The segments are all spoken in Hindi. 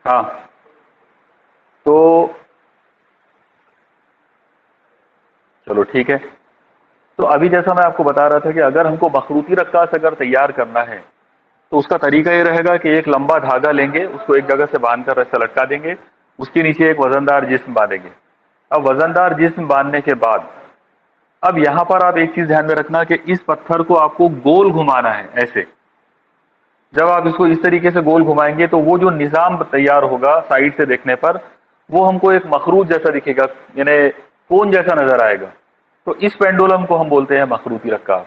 हाँ, तो चलो ठीक है। तो अभी जैसा मैं आपको बता रहा था कि अगर हमको मखरूती रक्कास अगर तैयार करना है तो उसका तरीका ये रहेगा कि एक लंबा धागा लेंगे, उसको एक जगह से बांधकर रस्सा लटका देंगे, उसके नीचे एक वजनदार जिस्म बांधेंगे। अब वजनदार जिस्म बांधने के बाद अब यहाँ पर आप एक चीज ध्यान में रखना कि इस पत्थर को आपको गोल घुमाना है ऐसे। जब आप इसको इस तरीके से गोल घुमाएंगे तो वो जो निज़ाम तैयार होगा साइड से देखने पर वो हमको एक मखरूज जैसा दिखेगा, यानी कोन जैसा नजर आएगा। तो इस पेंडुलम को हम बोलते हैं मखरूती रक्कास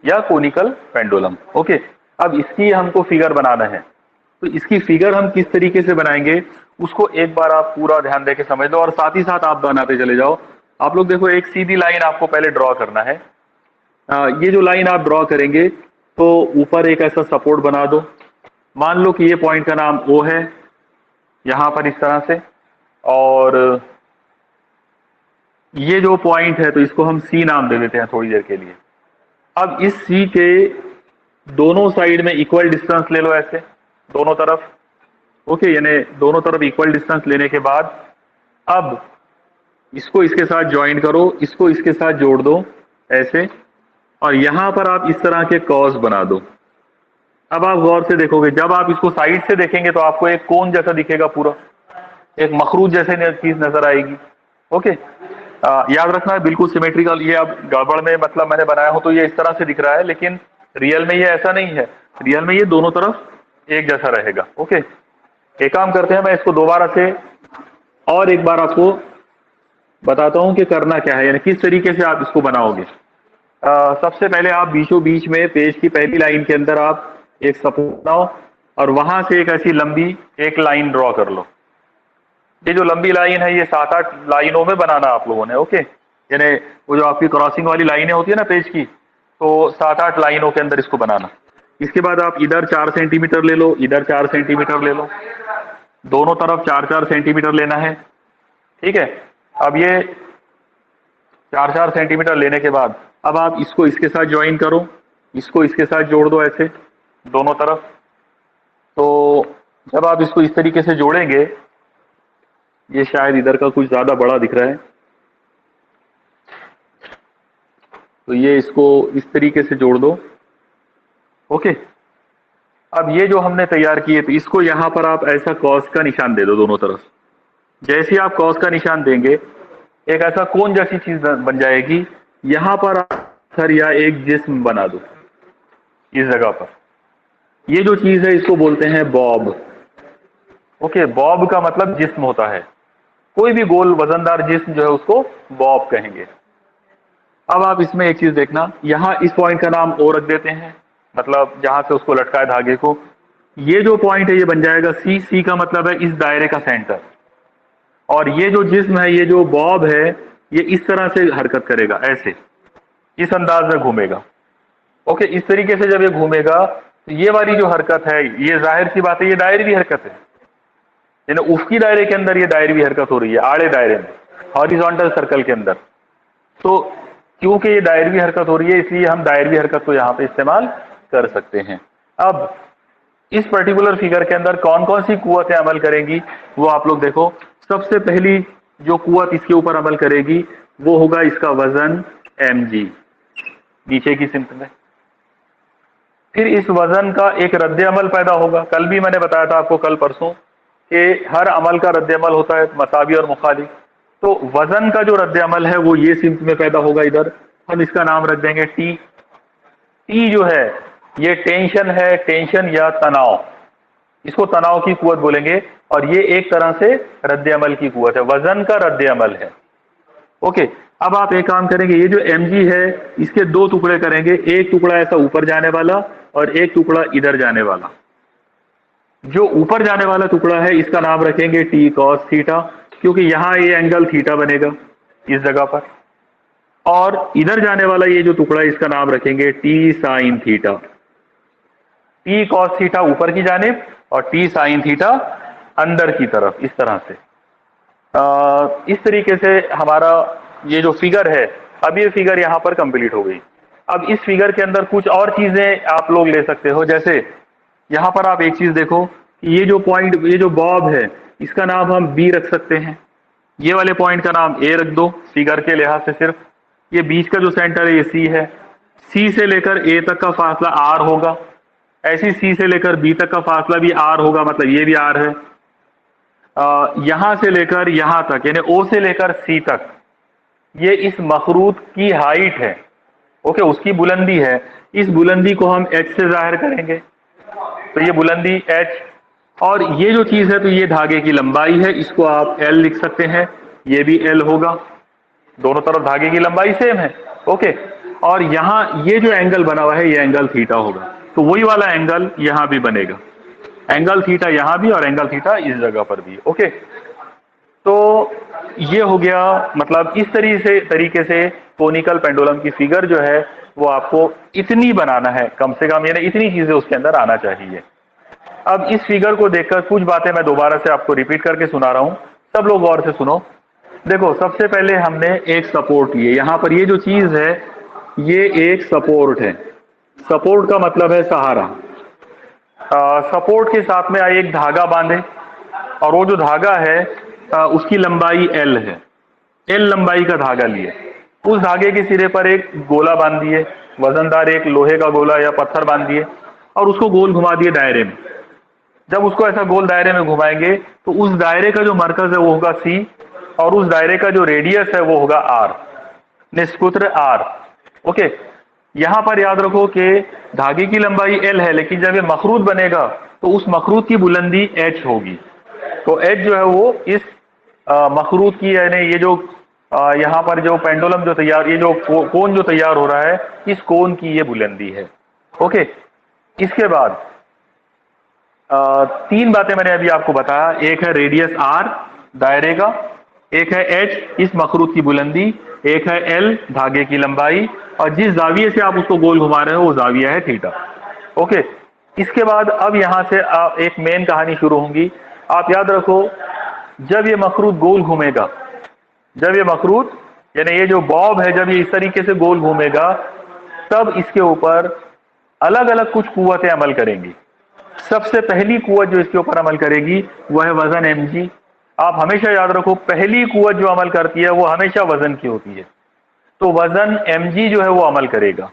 या कोनिकल पेंडुलम। ओके, अब इसकी हमको फिगर बनाना है। तो इसकी फिगर हम किस तरीके से बनाएंगे उसको एक बार आप पूरा ध्यान देके समझ लो और साथ ही साथ आप बनाते चले जाओ। आप लोग देखो, एक सीधी लाइन आपको पहले ड्रॉ करना है। ये जो लाइन आप ड्रॉ करेंगे तो ऊपर एक ऐसा सपोर्ट बना दो। मान लो कि ये पॉइंट का नाम ओ है, यहां पर इस तरह से, और ये जो पॉइंट है तो इसको हम सी नाम दे देते हैं थोड़ी देर के लिए। अब इस सी के दोनों साइड में इक्वल डिस्टेंस ले लो ऐसे, दोनों तरफ। ओके, यानी दोनों तरफ इक्वल डिस्टेंस लेने के बाद अब इसको इसके साथ ज्वाइन करो, इसको इसके साथ जोड़ दो ऐसे, और यहां पर आप इस तरह के कॉस बना दो। अब आप गौर से देखोगे, जब आप इसको साइड से देखेंगे तो आपको एक कोन जैसा दिखेगा, पूरा एक मखरूज जैसे चीज नजर आएगी। ओके, याद रखना है बिल्कुल सिमेट्रिकल। ये अब गड़बड़ में मतलब मैंने बनाया हो तो ये इस तरह से दिख रहा है, लेकिन रियल में ये ऐसा नहीं है। रियल में ये दोनों तरफ एक जैसा रहेगा। ओके, एक काम करते हैं, मैं इसको दोबारा से और एक बार आपको बताता हूं कि करना क्या है, यानी किस तरीके से आप इसको बनाओगे। सबसे पहले आप बीचों बीच में पेज की पहली लाइन के अंदर आप एक सपोर्ट बनाओ और वहां से एक ऐसी लंबी एक लाइन ड्रॉ कर लो। ये जो लंबी लाइन है ये 7-8 लाइनों में बनाना आप लोगों ने। ओके, यानी वो जो आपकी क्रॉसिंग वाली लाइनें होती है ना पेज की, तो 7-8 लाइनों के अंदर इसको बनाना। इसके बाद आप इधर 4 सेंटीमीटर ले लो, इधर 4 सेंटीमीटर ले लो, दोनों तरफ 4-4 सेंटीमीटर लेना है। ठीक है, अब ये 4-4 सेंटीमीटर लेने के बाद अब आप इसको इसके साथ ज्वाइन करो, इसको इसके साथ जोड़ दो ऐसे दोनों तरफ। तो जब आप इसको इस तरीके से जोड़ेंगे, ये शायद इधर का कुछ ज्यादा बड़ा दिख रहा है, तो ये इसको इस तरीके से जोड़ दो। ओके, अब ये जो हमने तैयार किए तो इसको यहां पर आप ऐसा कॉस का निशान दे दो दोनों तरफ। जैसे आप कॉस का निशान देंगे एक ऐसा कोन जैसी चीज बन जाएगी। यहां पर आप पत्थर या एक जिस्म बना दो इस जगह पर। ये जो चीज है इसको बोलते हैं बॉब। ओके, बॉब का मतलब जिस्म होता है। कोई भी गोल वजनदार जिस्म जो है उसको बॉब कहेंगे। अब आप इसमें एक चीज देखना, यहां इस पॉइंट का नाम ओ रख देते हैं, मतलब जहां से उसको लटका है धागे को। ये जो पॉइंट है ये बन जाएगा सी। सी का मतलब है इस दायरे का सेंटर। और ये जो जिस्म है, ये जो बॉब है, ये इस तरह से हरकत करेगा, ऐसे इस अंदाज में घूमेगा। ओके, इस तरीके से जब ये घूमेगा तो ये वाली जो हरकत है ये जाहिर सी बात है ये दायरवी हरकत है, यानी उफकी दायरे के अंदर ये दायरवी हरकत हो रही है, आड़े दायरे में, हॉरिजॉन्टल सर्कल के अंदर। तो क्योंकि ये दायरवी हरकत हो रही है इसलिए हम दायरवी हरकत को यहां पे इस्तेमाल कर सकते हैं। अब इस पर्टिकुलर फिगर के अंदर कौन कौन सी कुव्वतें अमल करेंगी वो आप लोग देखो। सबसे पहली जो कुव्वत इसके ऊपर अमल करेगी वो होगा इसका वजन mg नीचे की सिमत में। फिर इस वजन का एक रद्द अमल पैदा होगा। कल भी मैंने बताया था आपको, कल परसों, कि हर अमल का रद्द अमल होता है मसावी और मुखालिफ। तो वजन का जो रद्द अमल है वो ये सिमत में पैदा होगा। इधर हम इसका नाम रख देंगे टी। टी जो है ये टेंशन है, टेंशन या तनाव, इसको तनाव की कुव्वत बोलेंगे। और ये एक तरह से रद्द अमल की कुव्वत है, वजन का रद्द अमल है। ओके, अब आप एक काम करेंगे, ये जो mg है इसके दो टुकड़े करेंगे, एक टुकड़ा ऐसा ऊपर जाने वाला और एक टुकड़ा इधर जाने वाला। जो ऊपर जाने वाला टुकड़ा है इसका नाम रखेंगे टी कॉस थीटा, क्योंकि यहां ये एंगल थीटा बनेगा इस जगह पर। और इधर जाने वाला ये जो टुकड़ा है इसका नाम रखेंगे T sine theta. T cos theta ऊपर की जानिब और टी साइन थीटा अंदर की तरफ, इस तरह से। इस तरीके से हमारा ये जो फिगर है, अब ये फिगर यहां पर कंप्लीट हो गई। अब इस फिगर के अंदर कुछ और चीजें आप लोग ले सकते हो, जैसे यहां पर आप एक चीज देखो ये जो पॉइंट, ये जो बॉब है, इसका नाम हम बी रख सकते हैं, ये वाले पॉइंट का नाम ए रख दो फिगर के लिहाज से सिर्फ। ये बीच का जो सेंटर है ये सी है, सी से लेकर ए तक का फासला आर होगा, ऐसी सी से लेकर बी तक का फासला भी आर होगा, मतलब ये भी आर है। यहां से लेकर यहां तक यानी ओ से लेकर सी तक ये इस मखरूत की हाइट है, ओके, उसकी बुलंदी है। इस बुलंदी को हम एच से जाहिर करेंगे, तो ये बुलंदी एच, और ये जो चीज है तो ये धागे की लंबाई है, इसको आप एल लिख सकते हैं, ये भी एल होगा, दोनों तरफ धागे की लंबाई सेम है, ओके। और यहां ये जो एंगल बना हुआ है ये एंगल थीटा होगा, तो वही वाला एंगल यहां भी बनेगा, एंगल थीटा यहां भी और एंगल थीटा इस जगह पर भी, ओके। तो ये हो गया, मतलब इस तरीके से कोनिकल पेंडुलम की फिगर जो है वो आपको इतनी बनाना है, कम से कम यानी इतनी चीजें उसके अंदर आना चाहिए। अब इस फिगर को देखकर कुछ बातें मैं दोबारा से आपको रिपीट करके सुना रहा हूं, सब लोग गौर से सुनो। देखो, सबसे पहले हमने एक सपोर्ट लिए, यहां पर ये जो चीज है ये एक सपोर्ट है, सपोर्ट का मतलब है सहारा। सपोर्ट के साथ में एक धागा बांधे, और वो जो धागा है उसकी लंबाई एल है, एल लंबाई का धागा लिए, उस धागे के सिरे पर एक गोला बांध दिए, वजनदार एक लोहे का गोला या पत्थर बांध दिए, और उसको गोल घुमा दिए दायरे में। जब उसको ऐसा गोल दायरे में घुमाएंगे तो उस दायरे का जो मरकज है वो होगा सी, और उस दायरे का जो रेडियस है वो होगा आर, निष्पुत्र आर, ओके। यहां पर याद रखो कि धागे की लंबाई एल है, लेकिन जब ये मखरूत बनेगा तो उस मखरूत की बुलंदी एच होगी, तो एच जो है वो इस मखरूत की, यानी ये जो यहाँ पर जो पेंडुलम जो तैयार, ये जो कोन जो तैयार हो रहा है, इस कोन की ये बुलंदी है, ओके। इसके बाद तीन बातें मैंने अभी आपको बताया, एक है रेडियस आर दायरे का, एक है एच इस मखरूत की बुलंदी, एक है एल धागे की लंबाई, और जिस जाविये से आप उसको गोल घुमा रहे हो वो जाविया है थीटा, ओके। इसके बाद अब यहां से एक मेन कहानी शुरू होगी। आप याद रखो, जब ये मखरूत गोल घूमेगा, जब ये मखरूत यानी ये जो बॉब है जब ये इस तरीके से गोल घूमेगा, तब इसके ऊपर अलग अलग कुछ कुव्वतें अमल करेंगी। सबसे पहली कुव्वत जो इसके ऊपर अमल करेगी वह है वजन mg। आप हमेशा याद रखो, पहली कुव्वत जो अमल करती है वो हमेशा वजन की होती है, तो वजन mg जो है वो अमल करेगा।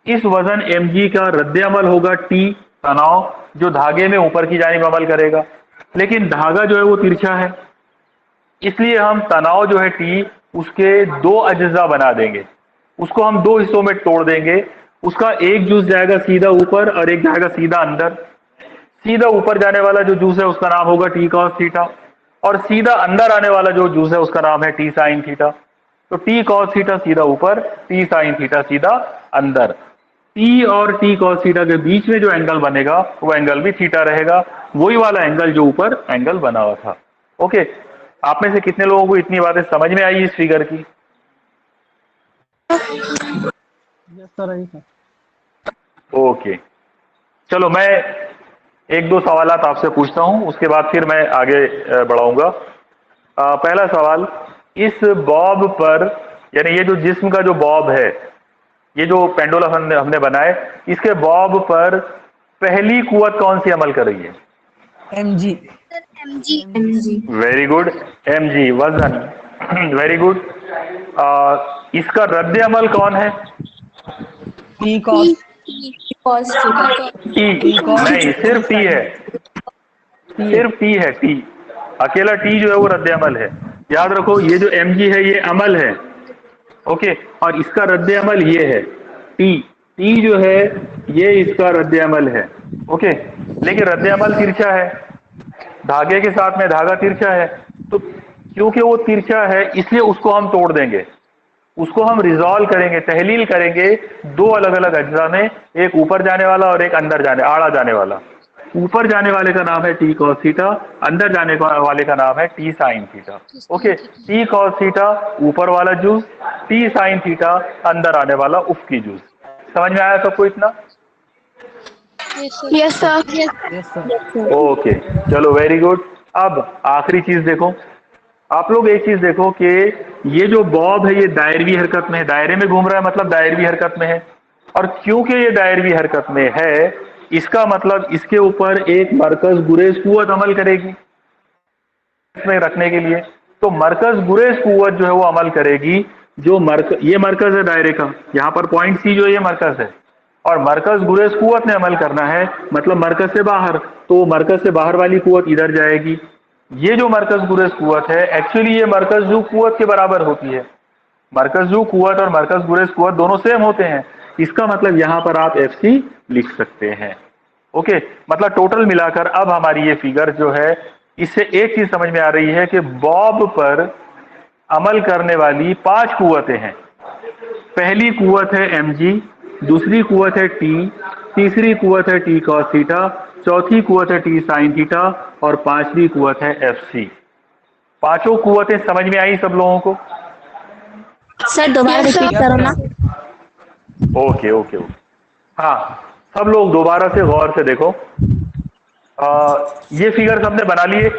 इस वजन mg का रद्द अमल होगा T तनाव, जो धागे में ऊपर की जानिब अमल करेगा, लेकिन धागा जो है वो तिरछा है, इसलिए हम तनाव जो है T उसके दो अज्जा बना देंगे, उसको हम दो हिस्सों में तोड़ देंगे। उसका एक जूस जाएगा सीधा ऊपर और एक जाएगा सीधा अंदर। सीधा ऊपर जाने वाला जो जूस है उसका नाम होगा टी कॉस थीटा, और सीधा अंदर आने वाला जो जूस है उसका नाम है टी साइन थीटा। तो टी कॉस थीटा सीधा ऊपर, टी साइन थीटा सीधा अंदर। टी और टी कॉस थीटा के बीच में जो एंगल बनेगा वो एंगल भी थीटा रहेगा, वही वाला एंगल जो ऊपर एंगल बना हुआ था, ओके। आप में से कितने लोगों को इतनी बातें समझ में आई इस फिगर की? ओके, चलो मैं एक दो सवाल आपसे पूछता हूं, उसके बाद फिर मैं आगे बढ़ाऊंगा। पहला सवाल, इस बॉब पर, यानी ये जो जिस्म का जो बॉब है, ये जो पेंडुलम हमने बनाए, इसके बॉब पर पहली कुव्वत कौन सी अमल कर रही है? mg। वेरी गुड, mg वजन, वेरी गुड। इसका रद्द अमल कौन है? टी कॉस टी नहीं, सिर्फ टी है, सिर्फ टी है, टी अकेला टी जो है वो रद्द अमल है। याद रखो, ये जो mg है ये अमल है, ओके, और इसका रद्द अमल ये है टी, टी जो है ये इसका रद्द अमल है, ओके। लेकिन रद्द अमल तिरछा है, धागे के साथ में धागा तिरछा है, तो क्योंकि वो तिरछा है इसलिए उसको हम तोड़ देंगे, उसको हम रिजॉल्व करेंगे, तहलील करेंगे दो अलग अलग अज्जा में, एक ऊपर जाने वाला और एक अंदर जाने आड़ा जाने वाला। ऊपर जाने वाले का नाम है टी कॉस थीटा, अंदर जाने वाले का नाम है T sine theta, okay. T cos theta ऊपर वाला जूस, टी साइन थीटा अंदर आने वाला उफकी जूस। समझ में आया सबको इतना? Yes sir. ओके, चलो वेरी गुड। अब आखिरी चीज देखो, आप लोग एक चीज देखो कि ये जो बॉब है ये दायरवी हरकत में है, दायरे में घूम रहा है मतलब दायरवी हरकत में है, और क्योंकि ये दायरवी हरकत में है इसका मतलब इसके ऊपर एक मरकज गुरेज कुव्वत अमल करेगी में रखने के लिए। तो मरकज गुरेज कुव्वत जो है वो अमल करेगी। जो ये मरकज है दायरे का, यहाँ पर पॉइंट सी जो ये मरकज है, और मरकज गुरेज कुव्वत ने अमल करना है, मतलब मरकज से बाहर, तो मरकज से बाहर वाली कुव्वत इधर जाएगी। ये जो मरकज गुरेज कुव्वत है एक्चुअली ये मरकज जू कुव्वत के बराबर होती है। मरकज जू कुव्वत और मरकज गुरेज कुव्वत दोनों सेम होते हैं। इसका मतलब यहां पर आप FC लिख सकते हैं। ओके, मतलब टोटल मिलाकर अब हमारी ये फिगर जो है, इससे एक चीज समझ में आ रही है कि बॉब पर अमल करने वाली 5 कुव्वतें हैं। पहली कुव्वत है mg, दूसरी कुव्वत है T, तीसरी कुव्वत है T cos थीटा, चौथी कुव्वत है T sin थीटा, और पांचवी कुव्वत है FC। पांचों कुव्वतें समझ में आई सब लोगों को? सर दोबारा रिपीट करो ना। ओके ओके ओके, हाँ, सब लोग दोबारा से गौर से देखो। ये फिगर सबने बना लिए?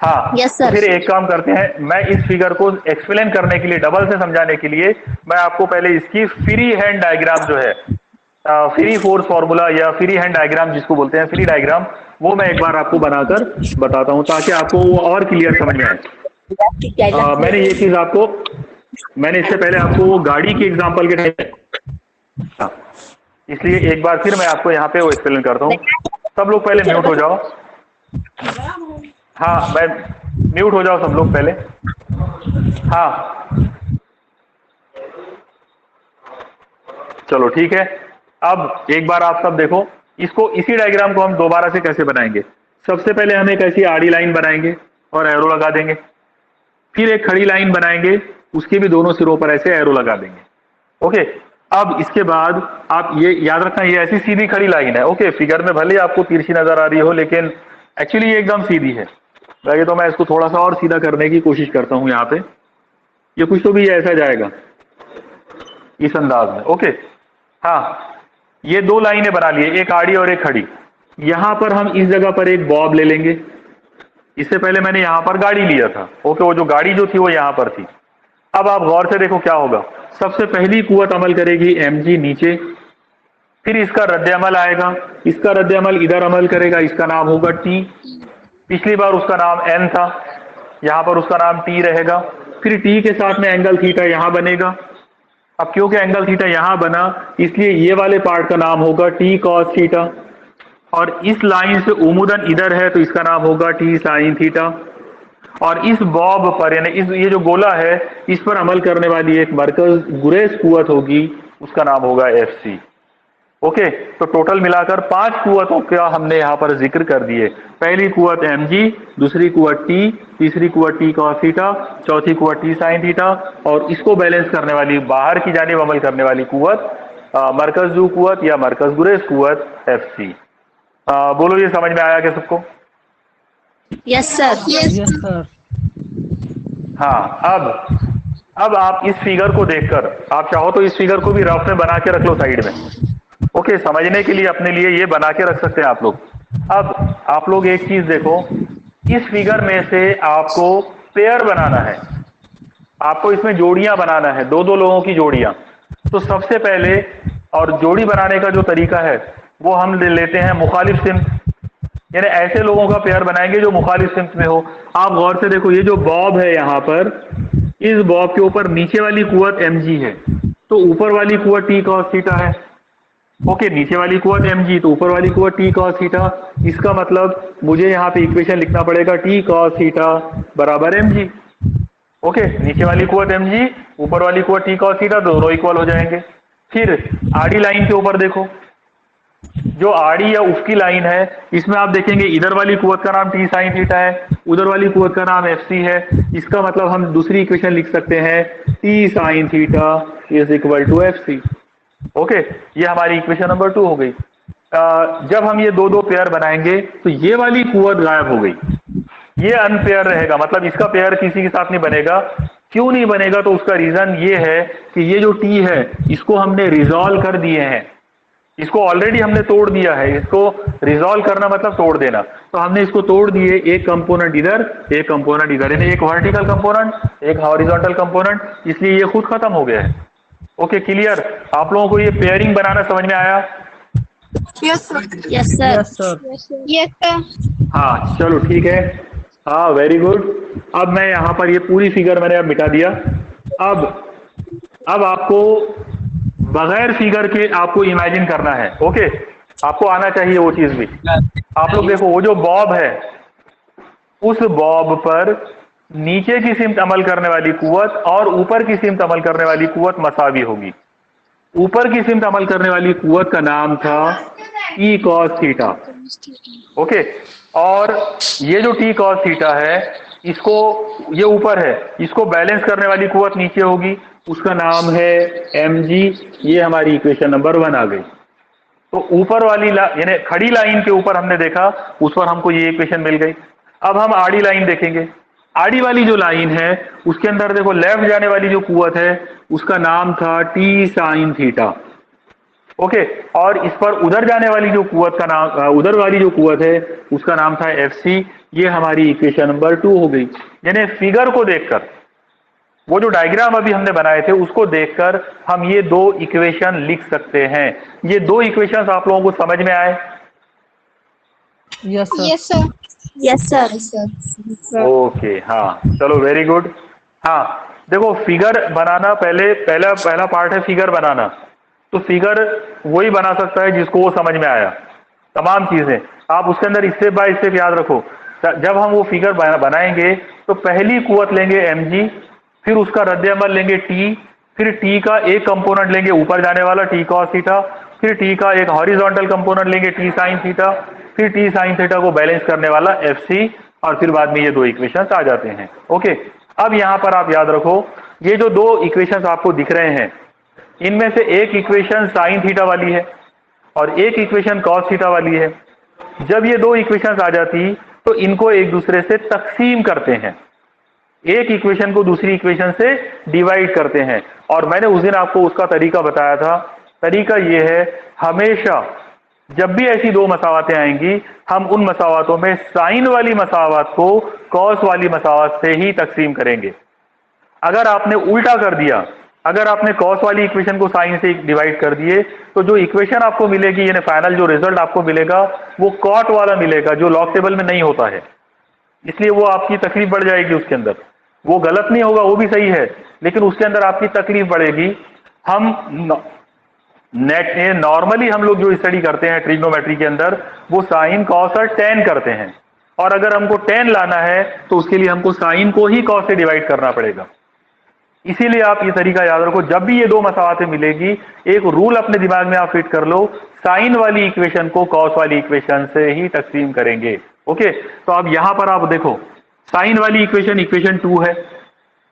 हाँ, यस तो सर। फिर एक काम करते हैं, मैं इस फिगर को एक्सप्लेन करने के लिए, डबल से समझाने के लिए, मैं आपको पहले इसकी फ्री हैंड डायग्राम जो है, फ्री फोर्स फॉर्मूला या फ्री हैंड डायग्राम जिसको बोलते हैं, फ्री डायग्राम, वो मैं एक बार आपको बनाकर बताता हूं ताकि आपको वो और क्लियर समझ में आए। मैंने ये चीज आपको, मैंने इससे पहले आपको वो गाड़ी की एग्जांपल के टाइम, इसलिए एक बार फिर मैं आपको यहाँ पे वो एक्सप्लेन करता हूँ। सब लोग पहले म्यूट हो जाओ। हाँ, मैं म्यूट हो जाओ सब लोग पहले। हाँ, चलो ठीक है। अब एक बार आप सब देखो, इसको, इसी डायग्राम को हम दोबारा से कैसे बनाएंगे। सबसे पहले हम एक ऐसी आड़ी लाइन बनाएंगे और एरो लगा देंगे। फिर एक खड़ी लाइन बनाएंगे, उसके भी दोनों सिरों पर ऐसे एरो लगा देंगे। ओके, अब इसके बाद आप ये याद रखना, ये ऐसी सीधी खड़ी लाइन है। ओके, फिगर में भले आपको तिरछी नजर आ रही हो, लेकिन एक्चुअली ये एकदम सीधी है। वैसे तो मैं इसको थोड़ा सा और सीधा करने की कोशिश करता हूं। यहाँ पे ये कुछ तो भी ऐसा जाएगा इस अंदाज में। ओके, हाँ, ये दो लाइनें बना लिए, एक आड़ी और एक खड़ी। यहां पर हम इस जगह पर एक बॉब ले लेंगे। इससे पहले मैंने यहां पर गाड़ी लिया था। ओके, वो जो गाड़ी जो थी वो यहां पर थी। अब आप गौर से देखो क्या होगा। सबसे पहली कुव्वत अमल करेगी mg नीचे, फिर इसका रद्द अमल आएगा, इसका रद्द अमल इधर अमल करेगा, इसका नाम होगा T। पिछली बार उसका नाम n था, यहां पर उसका नाम T रहेगा। फिर T के साथ में एंगल थीटा यहां बनेगा। अब क्योंकि एंगल थीटा यहां बना, इसलिए ये वाले पार्ट का नाम होगा T cos थीटा, और इस लाइन से उमूदन इधर है तो इसका नाम होगा T sin थीटा। और इस बॉब पर, यानी इस, ये जो गोला है, इस पर अमल करने वाली एक मरकज गुरेज कुव्वत होगी, उसका नाम होगा FC। ओके, तो टोटल मिलाकर 5 कुव्वतों का हमने यहाँ पर जिक्र कर दिए। पहली कुव्वत mg, दूसरी कुव्वत T, तीसरी कुव्वत T cos थीटा, चौथी कुव्वत T sin थीटा, और इसको बैलेंस करने वाली, बाहर की जानिब अमल करने वाली कुव्वत मरकज जू कुव्वत या मरकज गुरेज कुव्वत FC। बोलो, ये समझ में आया क्या सबको? Yes sir. Yes sir. हाँ, अब आप इस फिगर को देखकर, आप चाहो तो इस फिगर को भी रफ में बना के रख लो साइड में। ओके, समझने के लिए अपने लिए ये बना के रख सकते हैं आप लोग। अब आप लोग एक चीज देखो, इस फिगर में से आपको पेयर बनाना है, आपको इसमें जोड़ियां बनाना है, दो दो लोगों की जोड़ियां। तो सबसे पहले, और जोड़ी बनाने का जो तरीका है वो हम ले लेते हैं मुखालिफ सिम्त, यानी ऐसे लोगों का पेयर बनाएंगे जो मुखालिफ सिम्त में हो। आप गौर से देखो, ये जो बॉब है यहाँ पर, इस बॉब के ऊपर नीचे वाली कुव्वत mg है, तो ऊपर वाली कुव्वत T cos थीटा है। ओके, नीचे वाली कुव्वत mg तो ऊपर वाली कुव्वत T cos थीटा। इसका मतलब मुझे यहाँ पे इक्वेशन लिखना पड़ेगा T cos थीटा बराबर mg। ओके, नीचे वाली कुव्वत mg, ऊपर वाली कुव्वत T cos थीटा, दोनों इक्वल हो जाएंगे। फिर आड़ी लाइन के ऊपर देखो, जो आड़ी या उसकी लाइन है, इसमें आप देखेंगे इधर वाली कुव्वत का नाम T sin थीटा है, उधर वाली कुव्वत का नाम FC है। इसका मतलब हम दूसरी इक्वेशन लिख सकते हैं T sin theta is equal to FC। Okay, ये हमारी इक्वेशन नंबर 2 हो गई। जब हम ये दो दो पेयर बनाएंगे तो ये वाली कुव्वत गायब हो गई, ये अनपेयर रहेगा, मतलब इसका पेयर किसी के साथ नहीं बनेगा। क्यों नहीं बनेगा? तो उसका रीजन ये है कि ये जो T है इसको हमने रिजॉल्व कर दिए हैं, इसको ऑलरेडी हमने तोड़ दिया है। इसको रिजॉल्व करना मतलब तोड़ देना, तो हमने इसको तोड़ दिए, एक कंपोनेंट इधर, एक कंपोनेंट इधर, यानी एक वर्टिकल कंपोनेंट, एक हॉरिजॉन्टल कंपोनेंट, इसलिए ये खुद खत्म हो गया है। Okay clear. आप लोगों को ये पेयरिंग बनाना समझ में आया? Yes sir. Yes sir. Yes sir. हाँ चलो ठीक है। हाँ वेरी गुड। अब मैं यहाँ पर ये पूरी फिगर मैंने अब मिटा दिया। अब आपको बगैर फिगर के आपको इमेजिन करना है। ओके, आपको आना चाहिए वो चीज भी। आप लोग देखो, वो जो बॉब है, उस बॉब पर नीचे की सिमत अमल करने वाली कुव्वत और ऊपर की सिमत अमल करने वाली कुव्वत मसावी होगी। ऊपर की सिमत अमल करने वाली कुव्वत का नाम था ई कॉस थीटा। ओके, और ये जो टी कॉस थीटा है, इसको, ये ऊपर है, इसको बैलेंस करने वाली कुव्वत नीचे होगी, उसका नाम है एम जी। ये हमारी इक्वेशन नंबर 1 आ गई। तो ऊपर वाली यानी खड़ी लाइन के ऊपर हमने देखा, उस पर हमको ये इक्वेशन मिल गई। अब हम आड़ी लाइन देखेंगे। आड़ी वाली जो लाइन है, उसके अंदर देखो लेफ्ट जाने वाली जो कुव्वत है, उसका नाम था टी साइन थीटा। ओके, और इस पर उधर जाने वाली जो कुव्वत का नाम, उधर वाली जो कुव्वत है, उसका नाम था एफ सी। ये हमारी इक्वेशन नंबर 2 हो गई। यानी फिगर को देखकर, वो जो डायग्राम अभी हमने बनाए थे उसको देखकर हम ये दो इक्वेशन लिख सकते हैं। ये दो इक्वेशंस आप लोगों को समझ में आए? Yes sir. Yes sir. Yes sir. Okay, हाँ चलो वेरी गुड। हाँ देखो, फिगर बनाना पहला पहला पार्ट है फिगर बनाना। तो फिगर वही बना सकता है जिसको वो समझ में आया। तमाम चीजें आप उसके अंदर स्टेप बाय स्टेप याद रखो। जब हम वो फिगर बनाएंगे तो पहली कुव्वत लेंगे एम जी, फिर उसका रद्द अमल लेंगे टी, फिर टी का एक कंपोनेंट लेंगे ऊपर जाने वाला टी कॉस थीटा, फिर टी का एक हॉरिजॉन्टल कंपोनेंट लेंगे टी साइन थीटा, फिर टी साइन थीटा को बैलेंस करने वाला एफ सी, और फिर बाद में ये दो इक्वेशंस आ जाते हैं। ओके, अब यहां पर आप याद रखो, ये जो दो इक्वेशंस आपको दिख रहे हैं, इनमें से एक इक्वेशन साइन थीटा वाली है और एक इक्वेशन कॉस थीटा वाली है। जब ये दो इक्वेशंस आ जाती तो इनको एक दूसरे से तकसीम करते हैं, एक इक्वेशन को दूसरी इक्वेशन से डिवाइड करते हैं। और मैंने उस दिन आपको उसका तरीका बताया था। तरीका ये है, हमेशा जब भी ऐसी दो मसावातें आएंगी, हम उन मसावातों में साइन वाली मसावत को कॉस वाली मसावत से ही तकसीम करेंगे। अगर आपने उल्टा कर दिया, अगर आपने कॉस वाली इक्वेशन को साइन से डिवाइड कर दिए, तो जो इक्वेशन आपको मिलेगी, यानी फाइनल जो रिजल्ट आपको मिलेगा, वो कॉट वाला मिलेगा, जो लॉग टेबल में नहीं होता है। इसलिए वो आपकी तकलीफ बढ़ जाएगी उसके अंदर। वो गलत नहीं होगा, वो भी सही है, लेकिन उसके अंदर आपकी तकलीफ बढ़ेगी। हम नेट नॉर्मली हम लोग जो स्टडी करते हैं ट्रिग्नोमेट्री के अंदर, वो साइन कॉस और टेन करते हैं, और अगर हमको टेन लाना है तो उसके लिए हमको साइन को ही कॉस से डिवाइड करना पड़ेगा। इसीलिए आप ये तरीका याद रखो, जब भी ये दो मसावातें मिलेगी, एक रूल अपने दिमाग में आप फिट कर लो, साइन वाली इक्वेशन को कॉस वाली इक्वेशन से ही तकसीम करेंगे। ओके, तो अब यहां पर आप देखो, साइन वाली इक्वेशन इक्वेशन 2 है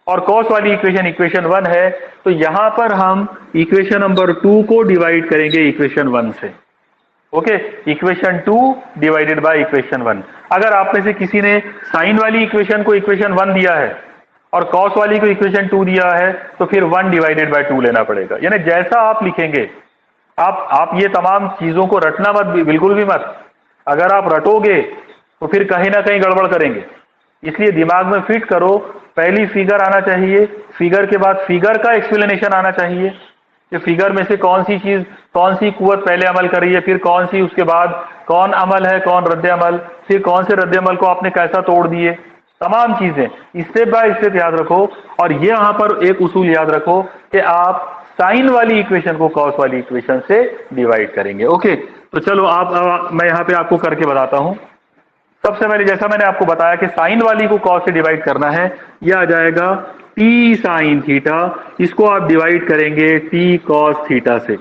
और कॉस वाली इक्वेशन इक्वेशन 1 है। तो यहां पर हम इक्वेशन नंबर 2 को डिवाइड करेंगे इक्वेशन 1 से। Okay, equation 2 divided by equation 1। अगर आप में से किसी ने साइन वाली इक्वेशन को इक्वेशन 1 दिया है और कॉस वाली को इक्वेशन 2 दिया है, तो फिर 1 डिवाइडेड बाय 2 लेना पड़ेगा। यानी जैसा आप लिखेंगे, आप ये तमाम चीजों को रटना मत, बिल्कुल भी मत। अगर आप रटोगे तो फिर कहीं ना कहीं गड़बड़ करेंगे। इसलिए दिमाग में फिट करो, पहली फिगर आना चाहिए, फिगर के बाद फिगर का एक्सप्लेनेशन आना चाहिए कि फिगर में से कौन सी चीज, कौन सी कुव्वत पहले अमल कर रही है, फिर कौन सी उसके बाद, कौन अमल है, कौन रद्द अमल, फिर कौन से रद्द अमल को आपने कैसा तोड़ दिए। तमाम चीजें स्टेप बाय स्टेप याद रखो। और ये यहां पर एक उसूल याद रखो कि आप साइन वाली इक्वेशन को कॉस वाली इक्वेशन से डिवाइड करेंगे। ओके, तो चलो मैं यहां पे आपको करके बताता हूं। सबसे पहले जैसा मैंने आपको बताया कि साइन वाली को कॉस से डिवाइड करना है, यह आ जाएगा टी साइन थीटा, इसको आप डिवाइड करेंगे टी कॉस थीटा से।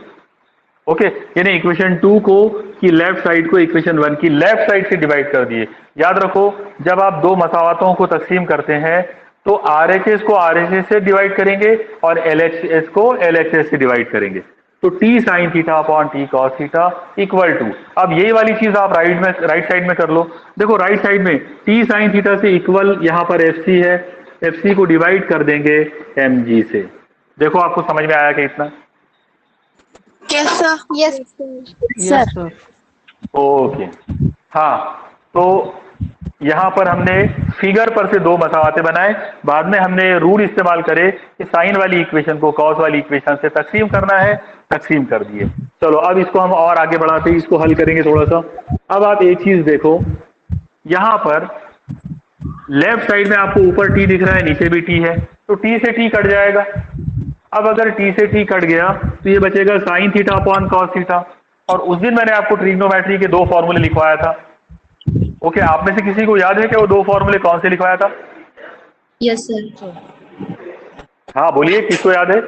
ओके, यानी इक्वेशन 2 को की लेफ्ट साइड को इक्वेशन 1 की लेफ्ट साइड से डिवाइड कर दिए। याद रखो, जब आप दो मसावतों को तकसीम करते हैं तो आरएचएस को आरएचएस से डिवाइड करेंगे और एलएचएस को एलएचएस से डिवाइड करेंगे। तो T sine theta upon T cos theta equal to, अब यही वाली चीज आप राइट साइड में कर लो। देखो राइट साइड में टी साइन थीटा से इक्वल यहां पर एफ सी है, एफ सी को डिवाइड कर देंगे एम जी से। देखो आपको समझ में आया कि इतना? Yes sir. Yes yes sir. Okay, हाँ, तो यहां पर हमने फिगर पर से दो मसावाते बनाए, बाद में हमने रूल इस्तेमाल करे कि साइन वाली इक्वेशन को कॉस वाली इक्वेशन से तकसीम करना है, तकसीम कर दिए। चलो अब इसको हम और आगे बढ़ाते हैं, इसको हल करेंगे थोड़ा सा। अब आप एक चीज देखो, यहां पर लेफ्ट साइड में आपको ऊपर टी दिख रहा है, नीचे भी टी है, तो टी से टी कट जाएगा। अब अगर टी से टी कट गया तो ये बचेगा sign theta upon cos theta. और उस दिन मैंने आपको ट्रिग्नोमेट्री के दो फॉर्मूले लिखवाया था। ओके, आप में से किसी को याद है कि वो दो फॉर्मूले कौन से लिखवाया था? Yes, sir. हाँ बोलिए, किसको याद है?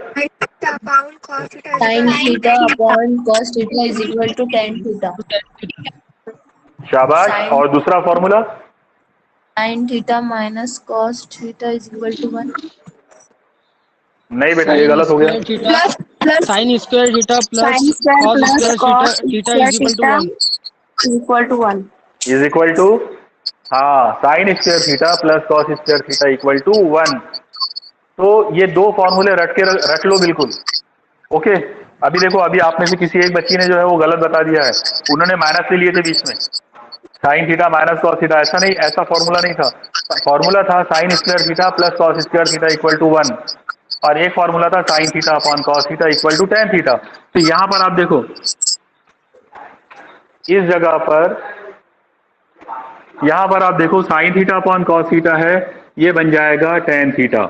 Sin theta upon cos theta is equal to tan theta. शाबाश। Sin- और दूसरा formula? Sin theta minus cos theta is equal to 1. नहीं बेटा, ये गलत हो गया। Sine square theta plus cos square theta is equal to 1। Is equal to, हाँ, sine square theta plus cos square theta equal to 1। तो ये दो फॉर्मूले रट लो बिल्कुल। ओके, अभी देखो, अभी आप में से किसी एक बच्ची ने जो है वो गलत बता दिया है, उन्होंने माइनस ले लिए थे बीच में, sine theta minus cos theta. ऐसा नहीं, ऐसा फॉर्मूला नहीं था। फॉर्मूला था sine square theta plus cos square theta equal to 1, और एक फॉर्मूला था sine theta upon cos theta equal to tan theta. तो यहां पर आप देखो, इस जगह पर, यहां पर आप देखो, sine theta upon cos theta है, ये बन जाएगा टेन थीटा।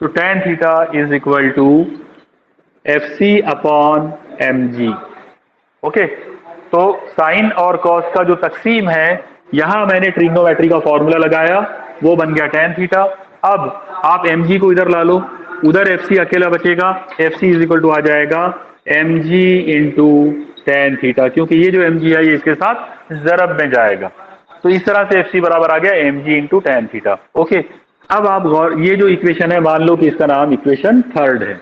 तो tan theta is equal to F C upon M G. Okay, तो साइन और कॉस का जो तकसीम है, यहां मैंने ट्रिग्नोमेट्री का फॉर्मूला लगाया, वो बन गया टेन थीटा। अब आप एम जी को इधर ला लो, उधर एफ सी अकेला बचेगा, F C is equal to आ जाएगा M G into tan theta, क्योंकि ये जो एम जी है ये इसके साथ जरब में जाएगा। तो इस तरह से एफ सी बराबर आ गया M G into tan theta. Okay, अब आप गौर, ये जो इक्वेशन है, मान लो कि इसका नाम इक्वेशन थर्ड है।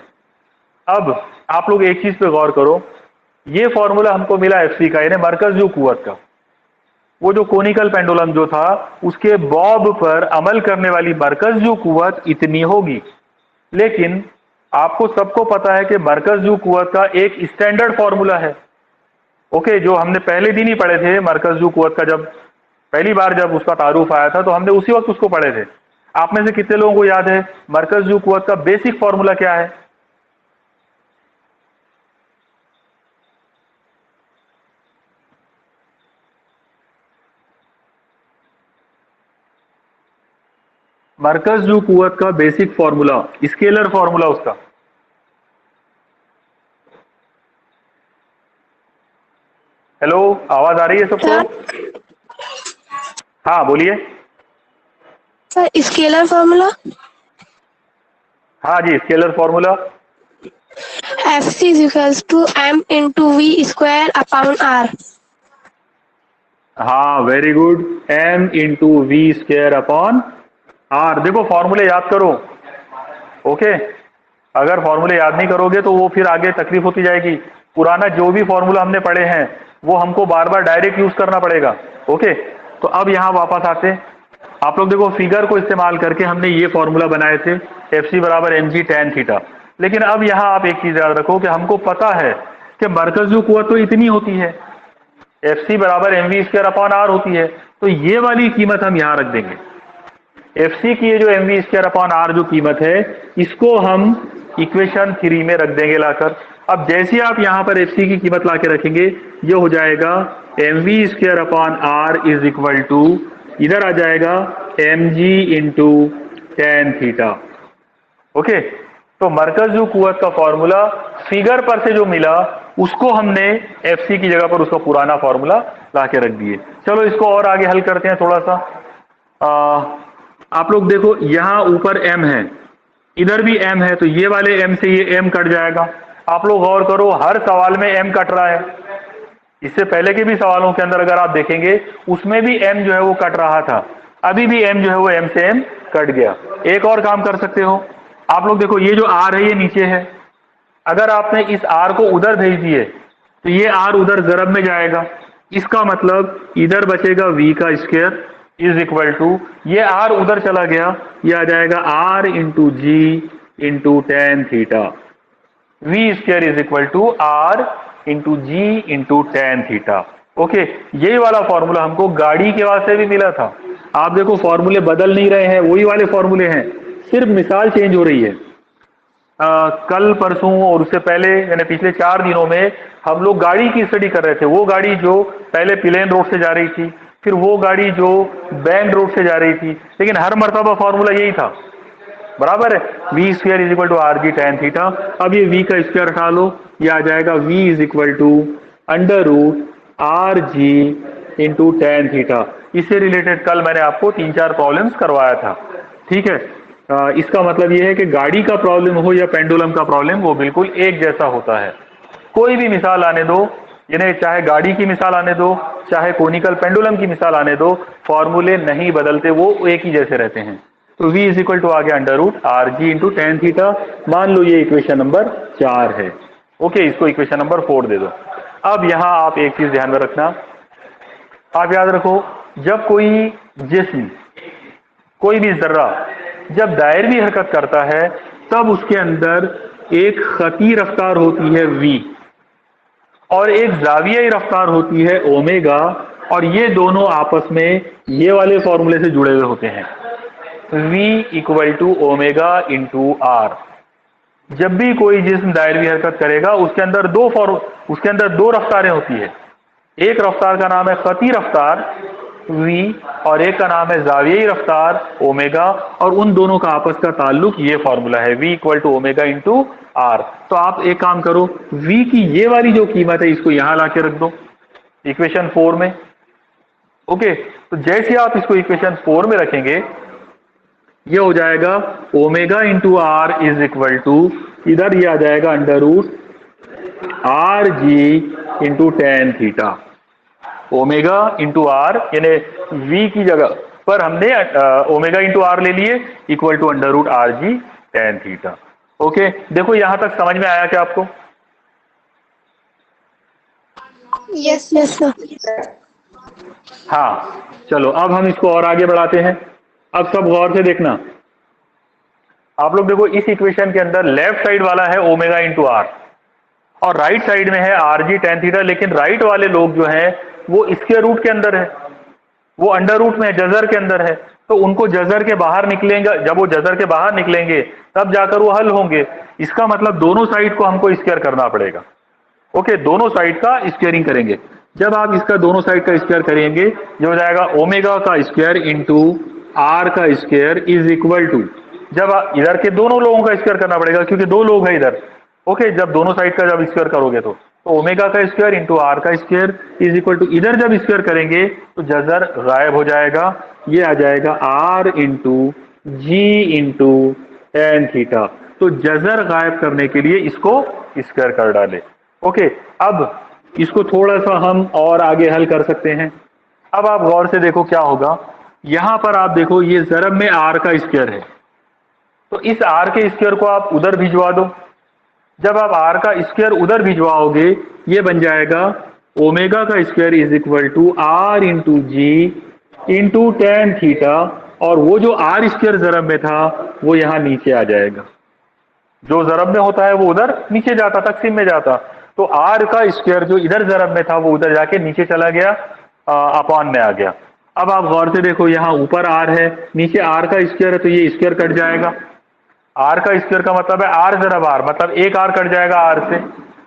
अब आप लोग एक चीज पे गौर करो, ये फॉर्मूला हमको मिला एफ सी का, यानी मरकज़ कुव्वत का। वो जो कोनिकल पेंडुलम जो था, उसके बॉब पर अमल करने वाली मरकज़ कुव्वत इतनी होगी। लेकिन आपको सबको पता है कि मरकज़ कुव्वत का एक स्टैंडर्ड फॉर्मूला है। ओके, जो हमने पहले दिन ही पढ़े थे, मरकज़ कुव्वत का जब पहली बार जब उसका तारुफ आया था, तो हमने उसी वक्त उसको पढ़े थे। आप में से कितने लोगों को याद है मरकज़ कुव्वत का बेसिक फॉर्मूला क्या है? मरकज़ कुव्वत का बेसिक फॉर्मूला, स्केलर फॉर्मूला उसका। हेलो, आवाज आ रही है सबको? हाँ बोलिए। सर, स्केलर फॉर्मूला हाँ जी, scalar formula. FC is equals to m into v square upon r। हाँ, very good, m into V square upon R. देखो फॉर्मूले याद करो। ओके, अगर फॉर्मूले याद नहीं करोगे तो वो फिर आगे तकलीफ होती जाएगी। पुराना जो भी फॉर्मूला हमने पढ़े हैं वो हमको बार बार डायरेक्ट यूज करना पड़ेगा। ओके, तो अब यहाँ वापस आते, आप लोग देखो, फिगर को इस्तेमाल करके हमने ये फॉर्मूला बनाए थे, एफ सी बराबर एम जी टेन थीटा। लेकिन अब यहाँ आप एक चीज याद रखो कि हमको पता है कि मरकज़ कुव्वत तो इतनी होती है, एफ सी बराबर M V square upon R होती है। तो ये वाली कीमत हम यहाँ रख देंगे। एफ सी की ये जो M V square upon R जो कीमत है, इसको हम इक्वेशन 3 में रख देंगे लाकर। अब जैसे आप यहाँ पर एफ सी की कीमत ला के रखेंगे, ये हो जाएगा M V square upon R is equal to, इधर आ जाएगा M G into tan theta. Okay, तो मरकज़ कुव्वत का फॉर्मूला फिगर पर से जो मिला, उसको हमने एफ सी की जगह पर उसका पुराना फॉर्मूला ला के रख दिए। चलो इसको और आगे हल करते हैं थोड़ा सा। आप लोग देखो, यहाँ ऊपर m है, इधर भी m है, तो ये वाले m से ये m कट जाएगा। आप लोग गौर करो, हर सवाल में m कट रहा है। इससे पहले के भी सवालों के अंदर अगर आप देखेंगे, उसमें भी m जो है वो कट रहा था, अभी भी m जो है वो m से m कट गया। एक और काम कर सकते हो, आप लोग देखो, ये जो r है ये नीचे है, अगर आपने इस r को उधर भेज दिए तो ये r उधर जरब में जाएगा। इसका मतलब इधर बचेगा v का स्क्वायर इज इक्वल टू, ये r उधर चला गया, ये आ जाएगा r into G into tan theta. V square is equal to r into G into tan theta. Okay, यही वाला फॉर्मूला हमको गाड़ी के वास्ते भी मिला था। आप देखो फॉर्मूले बदल नहीं रहे हैं, वही वाले फॉर्मूले हैं, सिर्फ मिसाल चेंज हो रही है। कल परसों और उससे पहले यानी पिछले 4 दिनों में हम लोग गाड़ी की स्टडी कर रहे थे। वो गाड़ी जो पहले प्लेन रोड से जा रही थी, फिर वो गाड़ी जो बैंड रोड से जा रही थी, लेकिन हर मर्तबा फॉर्मूला यही था, बराबर है, V square is equal to R G tan theta. अब ये वी का स्क्वायर हटा लो, ये आ जाएगा V is equal to under root R G into tan theta. इससे रिलेटेड कल मैंने आपको 3-4 प्रॉब्लम्स करवाया था, ठीक है। इसका मतलब ये है कि गाड़ी का प्रॉब्लम हो या पेंडुलम का प्रॉब्लम, वो बिल्कुल एक जैसा होता है। कोई भी मिसाल आने दो, यानी चाहे गाड़ी की मिसाल आने दो, चाहे कोनिकल पेंडुलम की मिसाल आने दो, फॉर्मूले नहीं बदलते, वो एक ही जैसे रहते हैं। तो v इज इक्वल टू आ गया under root R G into tan theta. मान लो ये इक्वेशन नंबर 4 है। ओके, इसको इक्वेशन नंबर 4 दे दो। अब यहां आप एक चीज ध्यान में रखना, आप याद रखो, जब कोई जिस्म, कोई भी जर्रा जब दायरवी हरकत करता है, तब उसके अंदर एक खती रफ्तार होती है v, और एक जावियाई रफ्तार होती है ओमेगा, और ये दोनों आपस में ये वाले फॉर्मूले से जुड़े हुए होते हैं, v equal to omega into R. जब भी कोई जिस्म दायरवी हरकत करेगा, उसके अंदर दो रफ्तारें होती है। एक रफ्तार का नाम है खती रफ्तार v, और एक का नाम है जावियाई रफ्तार ओमेगा, और उन दोनों का आपस का ताल्लुक ये फॉर्मूला है, v equal to omega into R. तो आप एक काम करो, v की ये वाली जो कीमत है इसको यहां लाके रख दो इक्वेशन 4 में। ओके, तो जैसे आप इसको इक्वेशन 4 में रखेंगे, ये हो जाएगा omega into R is equal to, इधर ये आ जाएगा under root R G into tan theta. Omega into R यानी v की जगह पर हमने ओमेगा इंटू आर ले लिए, equal to under root R G tan theta. Okay, देखो यहां तक समझ में आया क्या आपको? Yes sir. हाँ, चलो अब हम इसको और आगे बढ़ाते हैं। अब सब गौर से देखना, आप लोग देखो इस इक्वेशन के अंदर लेफ्ट साइड वाला है ओमेगा इंटू आर, और राइट साइड में है आर जी टेन थीटा, लेकिन राइट वाले लोग जो हैं वो स्क्वायर रूट के अंदर है, वो अंडर रूट में जजर के अंदर है। तो उनको जजर के बाहर निकलेंगे, जब वो जजर के बाहर निकलेंगे तब जाकर वो हल होंगे। इसका मतलब दोनों साइड को हमको स्क्वायर करना पड़ेगा। ओके, दोनों साइड का स्क्वायरिंग करेंगे। जब आप इसका दोनों साइड का स्क्वायर करेंगे, जो हो जाएगा ओमेगा का स्क्वायर इंटू आर का स्क्वायर इज इक्वल टू, जब इधर के दोनों लोगों का स्क्वायर करना पड़ेगा क्योंकि दो लोग हैं इधर। ओके, जब दोनों साइड का जब स्क्वायर करोगे तो ओमेगा का स्क्वायर इंटू आर का स्क्वायर इज इक्वल टू, इधर जब स्क्वायर करेंगे तो जजर गायब हो जाएगा, ये आ जाएगा R into G into tan theta. तो जजर गायब करने के लिए इसको स्क्वायर कर डाले। ओके, अब इसको थोड़ा सा हम और आगे हल कर सकते हैं। अब आप गौर से देखो क्या होगा, यहां पर आप देखो ये जरब में आर का स्क्वायर है, तो इस आर के स्क्वायर को आप उधर भिजवा दो। जब आप आर का स्क्वायर उधर भिजवाओगे, ये बन जाएगा ओमेगा का square is equal to R into G into tan theta, और वो जो आर स्क्वायर जरब में था वो यहां नीचे आ जाएगा। जो जरब में होता है वो उधर नीचे जाता, तकसीम में जाता, तो आर का स्क्वायर जो इधर जरब में था वो उधर जाके नीचे चला गया, अपॉन में आ गया। अब आप गौर से देखो, यहाँ ऊपर आर है, नीचे आर का स्क्वायर है, तो ये स्क्वायर कट जाएगा। आर का स्क्वायर का मतलब है आर जरब आर, मतलब एक आर कट जाएगा आर से।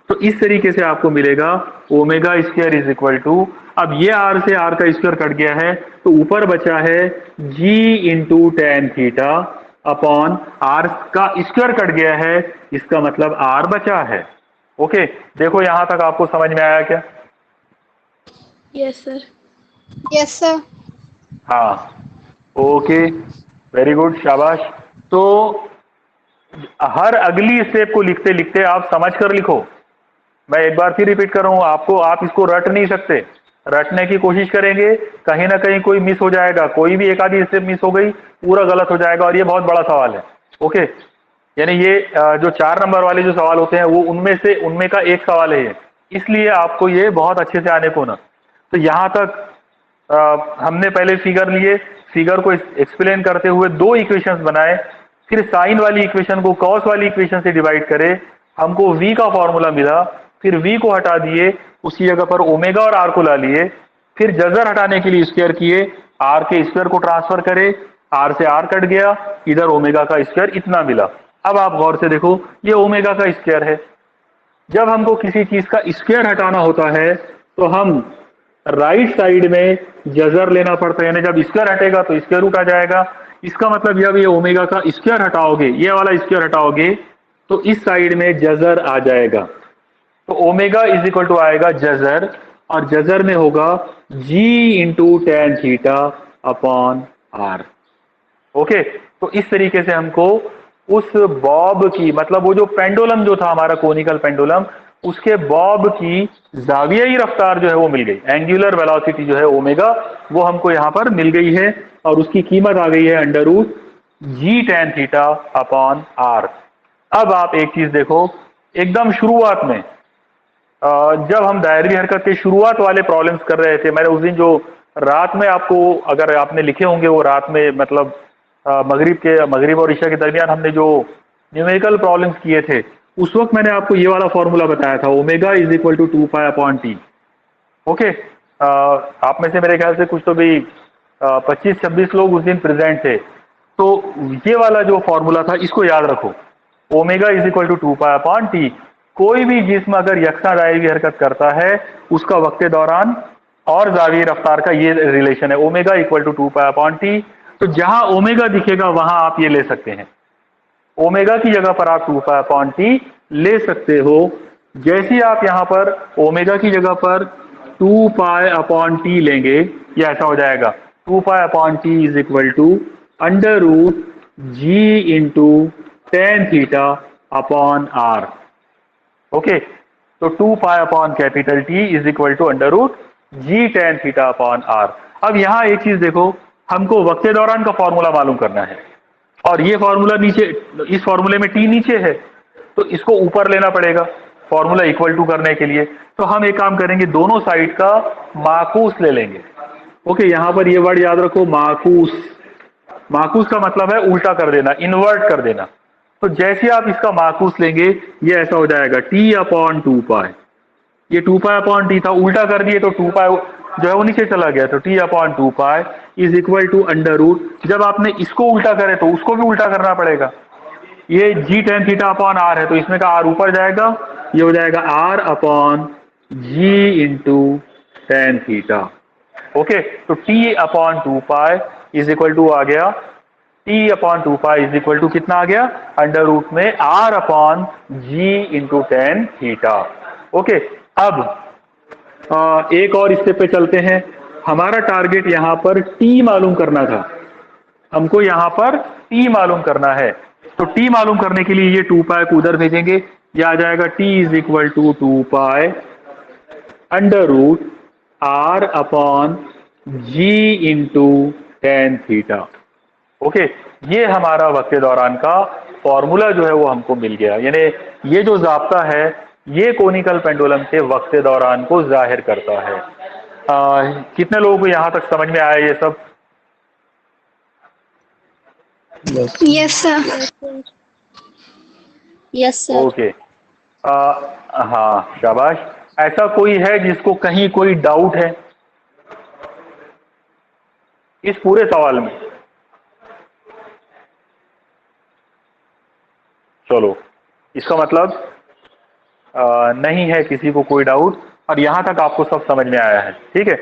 तो इस तरीके से आपको मिलेगा omega square is equal to, अब ये आर से आर का स्क्वायर कट गया है, तो ऊपर बचा है G into tan theta upon R का स्क्वायर कट गया है, इसका मतलब आर बचा है। ओके, देखो यहां तक आपको समझ में आया क्या? Yes sir. Yes sir. हाँ, ओके, वेरी गुड, शाबाश। तो हर अगली स्टेप को लिखते लिखते आप समझ कर लिखो। मैं एक बार फिर रिपीट कर रहा हूं आपको, आप इसको रट नहीं सकते। रटने की कोशिश करेंगे, कहीं ना कहीं कोई मिस हो जाएगा, कोई भी एक आधी स्टेप मिस हो गई पूरा गलत हो जाएगा, और ये बहुत बड़ा सवाल है। ओके, यानी ये जो 4 नंबर वाले जो सवाल होते हैं वो उनमें का एक सवाल है ये, इसलिए आपको ये बहुत अच्छे से आने को ना। तो यहां तक हमने पहले फिगर लिए, फिगर को एक्सप्लेन करते हुए 2 इक्वेशंस बनाए, फिर साइन वाली इक्वेशन को कॉस वाली इक्वेशन से डिवाइड करे, हमको v का फॉर्मूला मिला, फिर v को हटा दिए, उसी जगह पर ओमेगा और r को ला लिए, फिर जजर हटाने के लिए स्क्वायर किए, आर के स्क्वायर को ट्रांसफर करे, आर से आर कट गया, इधर ओमेगा का स्क्वायर इतना मिला। अब आप गौर से देखो, ये ओमेगा का स्क्वायर है। जब हमको किसी चीज का स्क्वायर हटाना होता है तो हम राइट साइड में जजर लेना पड़ता है, यानी जब स्क्वायर हटेगा तो स्क्वायर रूट आ जाएगा। इसका मतलब जब ये ओमेगा का स्क्वायर हटाओगे, ये वाला स्क्वायर हटाओगे, तो इस साइड में जजर आ जाएगा। तो ओमेगा इज इक्वल टू आएगा जजर, और जजर में होगा G into tan theta upon R. Okay, तो इस तरीके से हमको उस बॉब की, मतलब वो जो पेंडुलम जो था हमारा कोनिकल पेंडुलम, उसके बॉब की जावियाई रफ्तार जो है वो मिल गई, एंगुलर वेलोसिटी जो है ओमेगा, वो हमको यहाँ पर मिल गई है, और उसकी कीमत आ गई है under root G tan theta upon R. अब आप एक चीज देखो, एकदम शुरुआत में जब हम दायरवी हरकत के शुरुआत वाले प्रॉब्लम्स कर रहे थे, मैंने उस दिन जो रात में आपको, अगर आपने लिखे होंगे वो रात में, मतलब मगरिब और ईशा के दरमियान हमने जो न्यूमेरिकल प्रॉब्लम्स किए थे, उस वक्त मैंने आपको ये वाला फॉर्मूला बताया था, omega is equal to 2 pi upon T. Okay, आप में से मेरे ख्याल से कुछ तो भी 25-26 लोग उस दिन प्रेजेंट थे, तो ये वाला जो फॉर्मूला था इसको याद रखो, omega is equal to 2 pi upon T. कोई भी जिस्म अगर यकसा दायरवी हरकत करता है, उसका वक्त दौरान और जाविये रफ्तार का ये रिलेशन है, omega equal to 2 pi upon T. तो जहां ओमेगा दिखेगा वहां आप ये ले सकते हैं, ओमेगा की जगह पर आप 2 पाई अपॉन टी ले सकते हो। जैसे आप यहां पर ओमेगा की जगह पर 2 पाई अपॉन टी लेंगे, ये ऐसा हो जाएगा 2 pi upon T is equal to under root G into tan theta upon R. Okay, तो 2 pi upon capital T is equal to under root G tan theta upon R. अब यहां एक चीज देखो, हमको वक्त दौरान का फॉर्मूला मालूम करना है, और ये फॉर्मूला नीचे, इस फॉर्मूले में टी नीचे है, तो इसको ऊपर लेना पड़ेगा फॉर्मूला इक्वल टू करने के लिए। तो हम एक काम करेंगे, दोनों साइड का माकूस ले लेंगे। ओके, यहां पर ये वर्ड याद रखो, माकूस। माकूस का मतलब है उल्टा कर देना, इन्वर्ट कर देना। तो जैसे आप इसका माकूस लेंगे, ये ऐसा हो जाएगा टी अपॉन 2 पाई, ये 2 पाई अपॉन टी था, उल्टा कर दिए तो 2 पाई जो है वो नीचे चला गया, तो T upon 2 pi is equal to under root, जब आपने इसको उल्टा करे तो उसको भी उल्टा करना पड़ेगा। ये जी टेन थीटा अपॉन आर है, तो इसमें का आर ऊपर जाएगा, ये हो जाएगा R upon G into tan theta. Okay, तो T upon 2 pi is equal to आ गया, T upon 2 pi is equal to कितना आ गया, अंडर रूट में R upon G into tan theta. Okay, अब एक और स्टेप पे चलते हैं। हमारा टारगेट यहां पर टी मालूम करना था, हमको यहां पर टी मालूम करना है। तो टी मालूम करने के लिए ये 2 पाई को उधर भेजेंगे, ये आ जाएगा T is equal to 2 pi under root R upon G into tan theta. Okay, ये हमारा वक्त दौरान का फॉर्मूला जो है वो हमको मिल गया, यानी ये जो जाब्ता है ये कोनिकल पेंडुलम के वक्त दौरान को जाहिर करता है। कितने लोगों को यहां तक समझ में आया ये सब? Yes, sir. Yes, sir. Okay, हाँ शाबाश। ऐसा कोई है जिसको कहीं कोई डाउट है इस पूरे सवाल में? चलो, इसका मतलब नहीं है किसी को कोई डाउट, और यहां तक आपको सब समझ में आया है। ठीक है,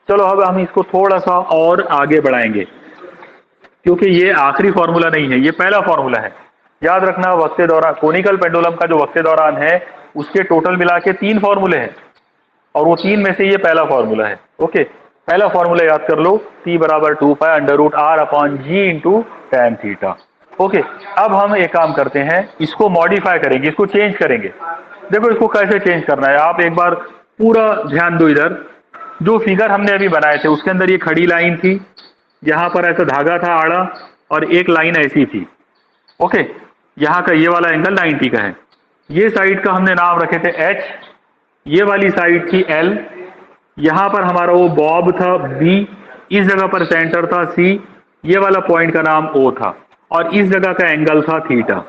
चलो अब हम इसको थोड़ा सा और आगे बढ़ाएंगे, क्योंकि ये आखिरी फॉर्मूला नहीं है, ये पहला फॉर्मूला है। याद रखना, वक्त दौरान कोनिकल पेंडुलम का जो वक्त दौरान है उसके टोटल मिला के 3 फॉर्मूले हैं, और वो 3 में से ये पहला फॉर्मूला है। ओके, पहला फॉर्मूला याद कर लो, टी बराबर 2 pi under root R upon G into tan theta. Okay, अब हम एक काम करते हैं, इसको मॉडिफाई करेंगे, इसको चेंज करेंगे। देखो इसको कैसे चेंज करना है, आप एक बार पूरा ध्यान दो। इधर जो फिगर हमने अभी बनाए थे उसके अंदर ये खड़ी लाइन थी, यहाँ पर ऐसा धागा था आड़ा, और एक लाइन ऐसी थी। ओके, यहाँ का ये वाला एंगल 90 का है, ये साइड का हमने नाम रखे थे H, ये वाली साइड थी L, यहाँ पर हमारा वो बॉब था B, इस जगह पर सेंटर था C, ये वाला पॉइंट का नाम O था, और इस जगह का एंगल था थीटा।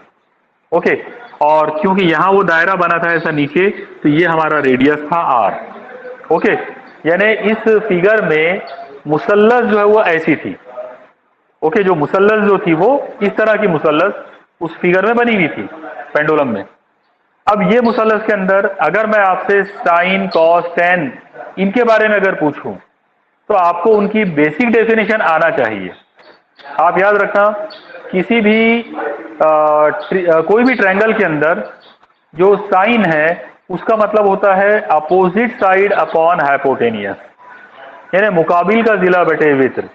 ओके, और क्योंकि यहाँ वो दायरा बना था ऐसा नीचे, तो ये हमारा रेडियस था R। ओके, यानी इस फिगर में मुसल्लस जो है वो ऐसी थी। ओके, जो मुसल्लस जो थी वो इस तरह की मुसल्लस उस फिगर में बनी हुई थी पेंडुलम में। अब ये मुसल्लस के अंदर अगर मैं आपसे साइन कॉस टेन इनके बारे में अगर पूछूं तो आपको उनकी बेसिक डेफिनेशन आना चाहिए। आप याद रखना, किसी भी कोई भी ट्रायंगल के अंदर जो साइन है उसका मतलब होता है अपोजिट साइड अपॉन हाइपोटेनियस, यानी मुकाबिल का जिला बटे वित्र।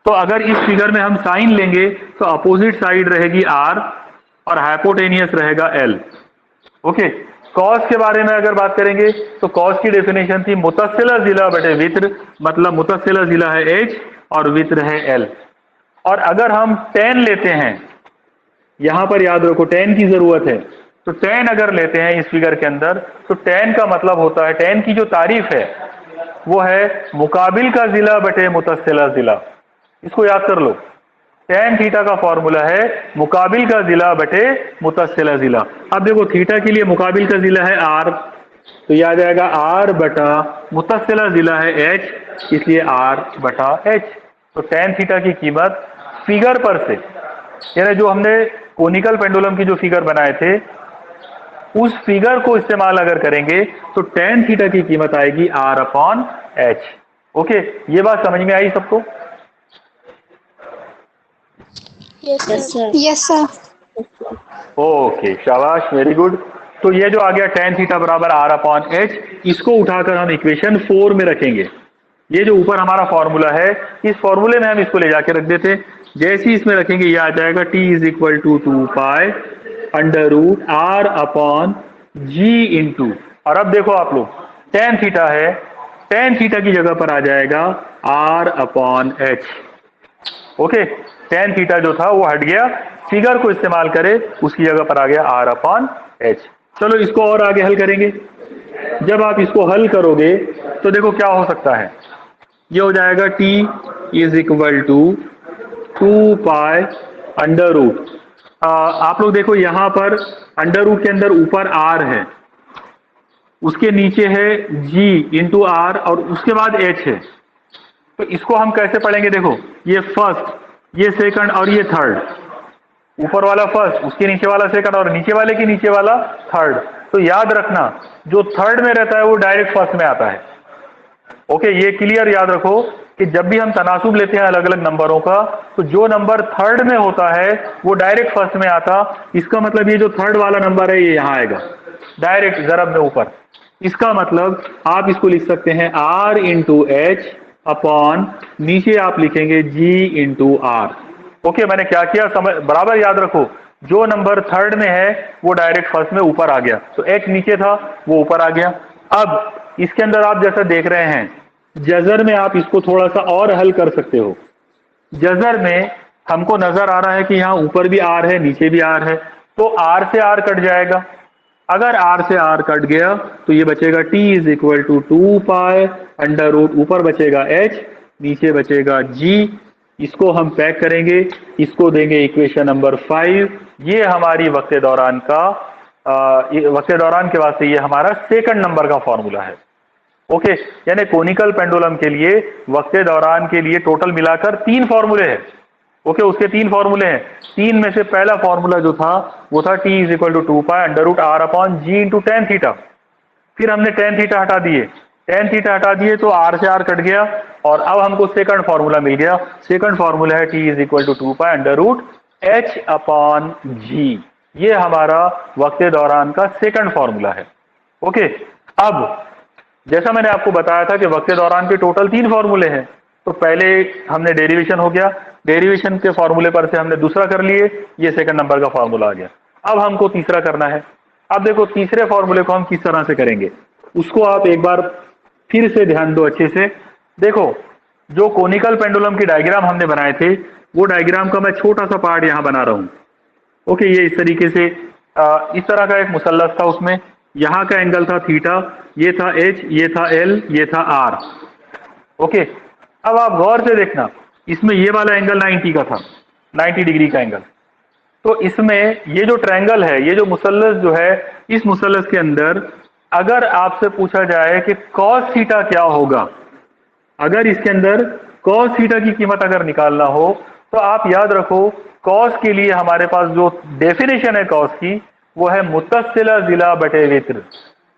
तो अगर इस फिगर में हम साइन लेंगे तो अपोजिट साइड रहेगी आर और हाइपोटेनियस रहेगा एल। ओके, कॉस के बारे में अगर बात करेंगे तो कॉस की डेफिनेशन थी मुतस्सिला जिला बटे वित्र, मतलब मुतस्सिला जिला है एच और वित्र है एल। और अगर हम टेन लेते हैं, यहां पर याद रखो टेन की जरूरत है, तो टेन अगर लेते हैं इस फिगर के अंदर तो टेन का मतलब होता है, टेन की जो तारीफ है वो है मुकाबिल का जिला बटे मुतस्सिला जिला। इसको याद कर लो, टेन थीटा का फॉर्मूला है मुकाबिल का जिला बटे मुतस्सिला जिला। अब देखो थीटा के लिए मुकाबिल का जिला है आर, तो याद आएगा आर बटा मुतस्सिला जिला है एच, इसलिए आर बटा एच। तो टेन थीटा की कीमत फिगर पर से, यानी जो हमने कोनिकल पेंडुलम की जो फिगर बनाए थे उस फिगर को इस्तेमाल अगर करेंगे तो टेन थीटा की कीमत आएगी आर अपॉन एच। ओके, ये बात समझ में आई सबको? Yes, sir. Yes, sir. Okay, शाबाश, वेरी गुड। तो ये जो आ गया टेन थीटा बराबर आर अपॉन एच, इसको उठाकर हम इक्वेशन 4 में रखेंगे। ये जो ऊपर हमारा फॉर्मूला है इस फॉर्मूले में हम इसको ले जाके रख देते। जैसे ही इसमें रखेंगे ये आ जाएगा T is equal to 2 pi under root R upon G into, और अब देखो आप लोग टेन थीटा है, टेन थीटा की जगह पर आ जाएगा R upon H. Okay, tan theta जो था वो हट गया, फिगर को इस्तेमाल करे उसकी जगह पर आ गया आर अपॉन एच। चलो इसको और आगे हल करेंगे। जब आप इसको हल करोगे तो देखो क्या हो सकता है, ये हो जाएगा t is equal to 2 pi under root. आप लोग देखो यहां पर अंडर रूट के अंदर ऊपर r है, उसके नीचे है g इंटू आर और उसके बाद h है। तो इसको हम कैसे पढ़ेंगे, देखो ये फर्स्ट, ये सेकंड और ये थर्ड, ऊपर वाला फर्स्ट, उसके नीचे वाला सेकंड और नीचे वाले के नीचे वाला थर्ड। तो याद रखना जो थर्ड में रहता है वो डायरेक्ट फर्स्ट में आता है। ओके, ये क्लियर याद रखो कि जब भी हम तनासुब लेते हैं अलग अलग नंबरों का तो जो नंबर थर्ड में होता है वो डायरेक्ट फर्स्ट में आता। इसका मतलब ये जो थर्ड वाला नंबर है ये यहां आएगा डायरेक्ट जरब में ऊपर। इसका मतलब आप इसको लिख सकते हैं r इंटू एच अपॉन नीचे आप लिखेंगे g इंटू आर। ओके, मैंने क्या किया समझ, बराबर याद रखो, जो नंबर थर्ड में है वो डायरेक्ट फर्स्ट में ऊपर आ गया, तो h नीचे था वो ऊपर आ गया। अब इसके अंदर आप जैसा देख रहे हैं जजर में आप इसको थोड़ा सा और हल कर सकते हो। जजर में हमको नजर आ रहा है कि यहाँ ऊपर भी आर है नीचे भी आर है, तो आर से आर कट जाएगा। अगर आर से आर कट गया तो ये बचेगा t is equal to 2 pi under root, ऊपर बचेगा h नीचे बचेगा g। इसको हम पैक करेंगे, इसको देंगे इक्वेशन नंबर 5। ये हमारी वक्त दौरान का वक्त दौरान के वास्ते ये हमारा सेकंड नंबर का फॉर्मूला है। ओके, यानी कोनिकल पेंडुलम के लिए वक्त दौरान के लिए टोटल मिलाकर 3 फॉर्मूले हैं। ओके, उसके 3 फॉर्मूले हैं। 3 में से पहला फॉर्मूला जो था वो था t is equal to 2 pi under root R upon G into tan theta. फिर हमने टेन थीटा हटा दिए, टेन थीटा हटा दिए तो आर से आर कट गया और अब हमको सेकंड फॉर्मूला मिल गया। सेकंड फॉर्मूला है t is equal to 2 pi under root H upon G. ये हमारा वक्त दौरान का सेकंड फॉर्मूला है। ओके, अब जैसा मैंने आपको बताया था कि वक्त दौरान के टोटल 3 फॉर्मूले हैं, तो पहले हमने डेरिवेशन हो गया, डेरिवेशन के फॉर्मूले पर से हमने दूसरा कर लिए, ये सेकंड नंबर का फॉर्मूला आ गया। अब हमको तीसरा करना है। अब देखो तीसरे फॉर्मूले को हम किस तरह से करेंगे उसको आप एक बार फिर से ध्यान दो अच्छे से। देखो जो कोनिकल पेंडुलम की डायग्राम हमने बनाए थे वो डायग्राम का मैं छोटा सा पार्ट यहां बना रहा हूं। ओके, ये इस तरीके से इस तरह का एक मुसल्लस था, उसमें यहाँ का एंगल था थीटा, ये था एच, ये था एल, ये था आर। ओके, अब आप गौर से देखना इसमें ये वाला एंगल 90 का था, 90 डिग्री का एंगल। तो इसमें ये जो ट्रायंगल है, ये जो मुसल्लस जो है, इस मुसल्लस के अंदर अगर आपसे पूछा जाए कि कॉस थीटा क्या होगा, अगर इसके अंदर कॉस थीटा की कीमत अगर निकालना हो तो आप याद रखो, कॉस के लिए हमारे पास जो डेफिनेशन है कॉस की, वो है मुत्तसिला जिला बटे वित्र।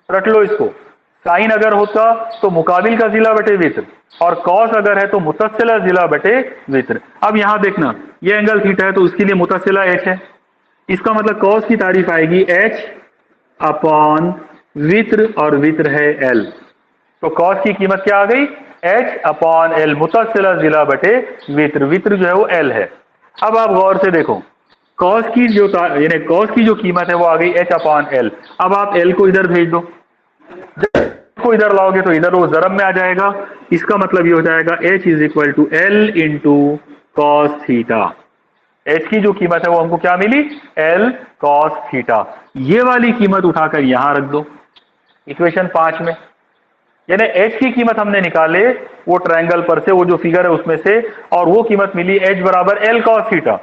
रट लो इसको। साइन अगर होता तो मुकाबिल का जिला बटे वित्र, और कॉस अगर है तो मुत्तसिला जिला बटे वित्र। अब यहां देखना, ये एंगल थीटा है तो उसके लिए मुत्तसिला एच है, इसका मतलब कॉस की तारीफ आएगी एच अपॉन वित्र, और वित्र है एल। तो कॉस की कीमत क्या आ गई, एच अपॉन एल, मुत्तसिला जिला बटे वित्र। वित्र जो है वो एल है। अब आप गौर से देखो, कॉस की जो यानी कॉस की जो कीमत है वो आ गई एच अपॉन एल। अब आप एल को इधर भेज दो, जब को इधर लाओगे तो इधर वो जरब में आ जाएगा। इसका मतलब ये हो जाएगा H is equal to L into cos theta. H की जो कीमत है वो हमको क्या मिली, एल कॉस थीटा। ये वाली कीमत उठाकर यहां रख दो इक्वेशन 5 में। यानी एच की कीमत हमने निकाले वो ट्रायंगल पर से, वो जो फिगर है उसमें से, और वो कीमत मिली एच बराबर एल कॉस थीटा।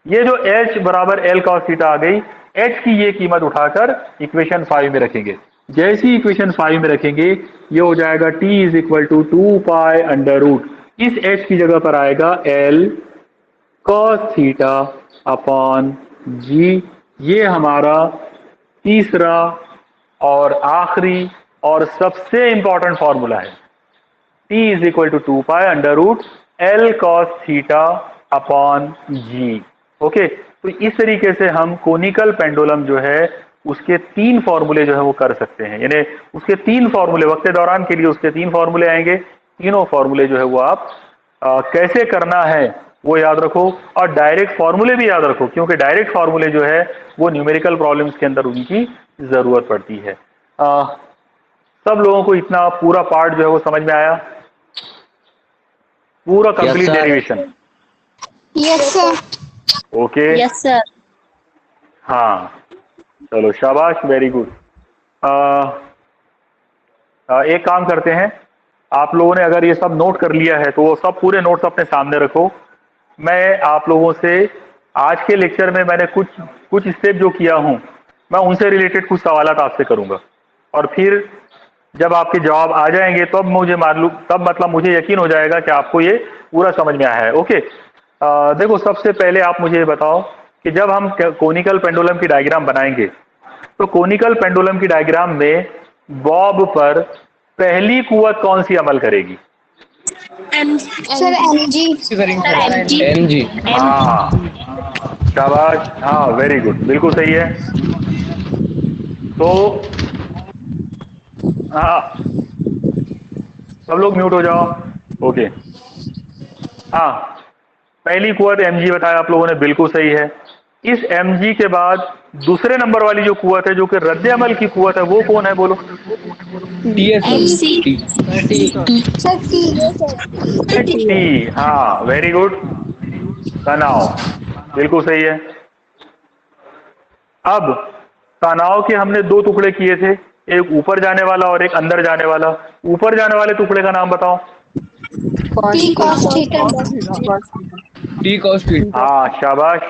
ये जो एच बराबर एल कॉस थीटा आ गई, एच की ये कीमत उठाकर इक्वेशन 5 में रखेंगे। जैसे ही इक्वेशन 5 में रखेंगे ये हो जाएगा T is equal to 2 pi under root, इस एच की जगह पर आएगा L cos theta upon G. ये हमारा तीसरा और आखिरी और सबसे इंपॉर्टेंट फॉर्मूला है। T is equal to 2 pi under root L cos theta upon G. Okay, तो इस तरीके से हम कोनिकल पेंडुलम जो है उसके 3 फॉर्मूले जो है वो कर सकते हैं। यानी उसके 3 फॉर्मूले वक्त दौरान के लिए उसके 3 फॉर्मूले आएंगे। तीनों फॉर्मूले जो है वो आप कैसे करना है वो याद रखो, और डायरेक्ट फॉर्मूले भी याद रखो, क्योंकि डायरेक्ट फॉर्मूले जो है वो न्यूमेरिकल प्रॉब्लम्स के अंदर उनकी जरूरत पड़ती है। सब लोगों को इतना पूरा पार्ट जो है वो समझ में आया, पूरा complete derivation? Yes sir. Okay, yes sir. हाँ चलो शाबाश, वेरी गुड। एक काम करते हैं, आप लोगों ने अगर ये सब नोट कर लिया है तो वो सब पूरे नोट्स अपने सामने रखो। मैं आप लोगों से आज के लेक्चर में मैंने कुछ स्टेप जो किया हूं, मैं उनसे रिलेटेड कुछ सवालात आपसे करूंगा, और फिर जब आपके जवाब आ जाएंगे तब मुझे मालूम, तब मतलब मुझे यकीन हो जाएगा कि आपको ये पूरा समझ में आया है। ओके, देखो सबसे पहले आप मुझे ये बताओ कि जब हम कोनिकल पेंडुलम की डायग्राम बनाएंगे तो कोनिकल पेंडुलम की डायग्राम में बॉब पर पहली कुवत कौन सी अमल करेगी? Sir MG. एमजी। हाँ शाबाश, हाँ वेरी गुड, बिल्कुल सही है। तो हाँ, सब लोग म्यूट हो जाओ। ओके, हाँ पहली कुवत एमजी बताया आप लोगों ने, बिल्कुल सही है। इस एमजी के बाद दूसरे नंबर वाली जो कुवत है जो कि रद्द अमल की कुवत है, वो कौन है बोलो? टी, हाँ वेरी गुड, तनाव, बिल्कुल सही है। अब तनाव के हमने 2 टुकड़े किए थे, एक ऊपर जाने वाला और एक अंदर जाने वाला। ऊपर जाने वाले टुकड़े का नाम बताओ। T cos theta. T cos theta. हाँ शाबाश।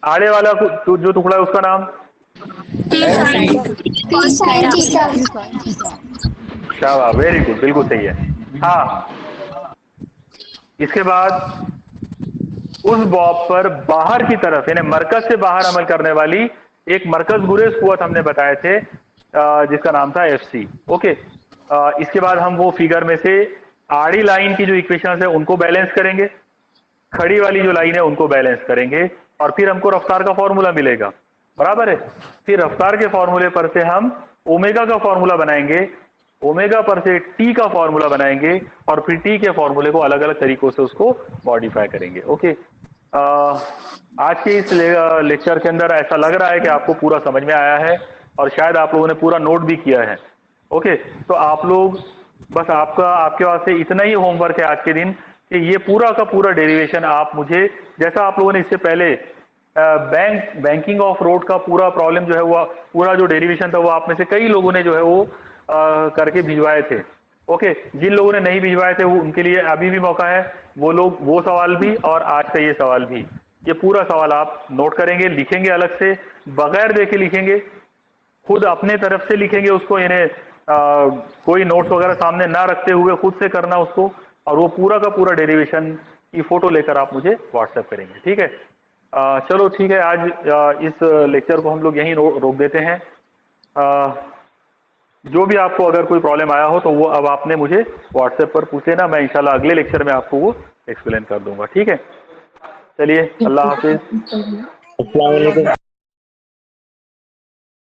आड़े वाला जो टुकड़ा है उसका नाम? T sine theta. शाबाश, वेरी गुड, बिल्कुल सही है। हाँ, इसके बाद उस बॉब पर बाहर की तरफ यानी मरकज से बाहर अमल करने वाली एक मरकज गुरेज कुवत हमने बताए थे, जिसका नाम था एफसी। ओके, इसके बाद हम वो फिगर में से आड़ी लाइन की जो इक्वेशन है उनको बैलेंस करेंगे, खड़ी वाली जो लाइन है उनको बैलेंस करेंगे, और फिर हमको रफ्तार का फॉर्मूला मिलेगा, बराबर है। फिर रफ्तार के फॉर्मूले पर से हम ओमेगा का फॉर्मूला बनाएंगे, ओमेगा पर से टी का फॉर्मूला बनाएंगे, और फिर टी के फॉर्मूले को अलग अलग तरीकों से उसको मॉडिफाई करेंगे। ओके, आज के इस लेक्चर के अंदर ऐसा लग रहा है कि आपको पूरा समझ में आया है, और शायद आप लोगों ने पूरा नोट भी किया है। ओके, तो आप लोग बस आपके वास्ते इतना ही होमवर्क है आज के दिन कि ये पूरा का पूरा डेरिवेशन आप मुझे, जैसा आप लोगों ने इससे पहले बैंकिंग ऑफ रोड का पूरा प्रॉब्लम जो है वो पूरा जो डेरिवेशन था वो आप में से कई लोगों ने जो है वो करके भिजवाए थे। ओके, जिन लोगों ने नहीं भिजवाए थे वो उनके लिए अभी भी मौका है, वो लोग वो सवाल भी और आज का ये सवाल भी, ये पूरा सवाल आप नोट करेंगे, लिखेंगे, अलग से बगैर देखे लिखेंगे, खुद अपने तरफ से लिखेंगे उसको, यानी कोई नोट्स वगैरह सामने ना रखते हुए खुद से करना उसको, और वो पूरा का पूरा डेरिवेशन की फोटो लेकर आप मुझे व्हाट्सएप करेंगे, ठीक है। चलो ठीक है, आज इस लेक्चर को हम लोग यहीं रोक देते हैं। जो भी आपको अगर कोई प्रॉब्लम आया हो तो वो अब आपने मुझे व्हाट्सएप पर पूछे ना, मैं इंशाल्लाह अगले लेक्चर में आपको वो एक्सप्लेन कर दूंगा, ठीक है। चलिए, अल्लाह हाफिज। अस्सलाम वालेकुम।